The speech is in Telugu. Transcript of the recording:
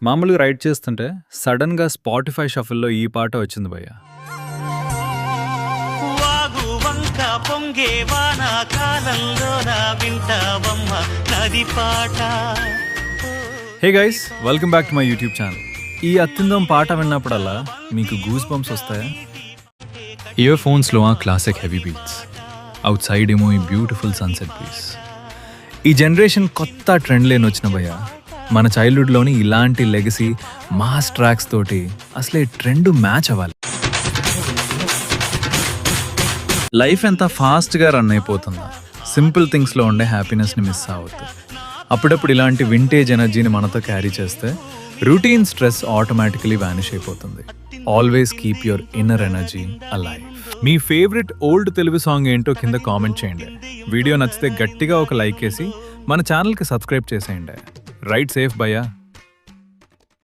మామూలుగా రైడ్ చేస్తుంటే సడన్‌గా స్పాటిఫై షఫుల్‌లో ఈ పాట వచ్చింది భయ్యా. వాగు వంక పొంగే వాన కాలంలోన వింటావమ్మ నది పాట. Hey guys, welcome back to my YouTube channel. ఈ అత్యుందం పాట విన్నప్పుడల్లా మీకు గూస్ బంప్స్ వస్తాయా? ఇయర్ ఫోన్స్లో ఆ classic heavy beats, outside ఏమో ఈ బ్యూటిఫుల్ సన్సెట్ బ్రీజ్. ఈ జనరేషన్ కొత్త ట్రెండ్ లేని వచ్చిన భయ్య, మన చైల్డ్హుడ్లోని ఇలాంటి లెగసీ మాస్ ట్రాక్స్ తోటి అసలే ట్రెండ్ మ్యాచ్ అవ్వాలి. లైఫ్ ఎంత ఫాస్ట్గా రన్ అయిపోతుందా, సింపుల్ థింగ్స్లో ఉండే హ్యాపీనెస్ని మిస్ అవ్వద్దు. అప్పుడప్పుడు ఇలాంటి వింటేజ్ ఎనర్జీని మనతో క్యారీ చేస్తే రొటీన్ స్ట్రెస్ ఆటోమేటికలీ వానిష్ అయిపోతుంది. Always keep your inner energy alive. Me favourite old Telugu song ఏంటో కింద కామెంట్ చేయండి. వీడియో నచ్చితే గట్టిగా ఒక లైక్ వేసి మన ఛానల్కి సబ్స్క్రైబ్ చేసేయండి. రైట్ సేఫ్ భయ్యా.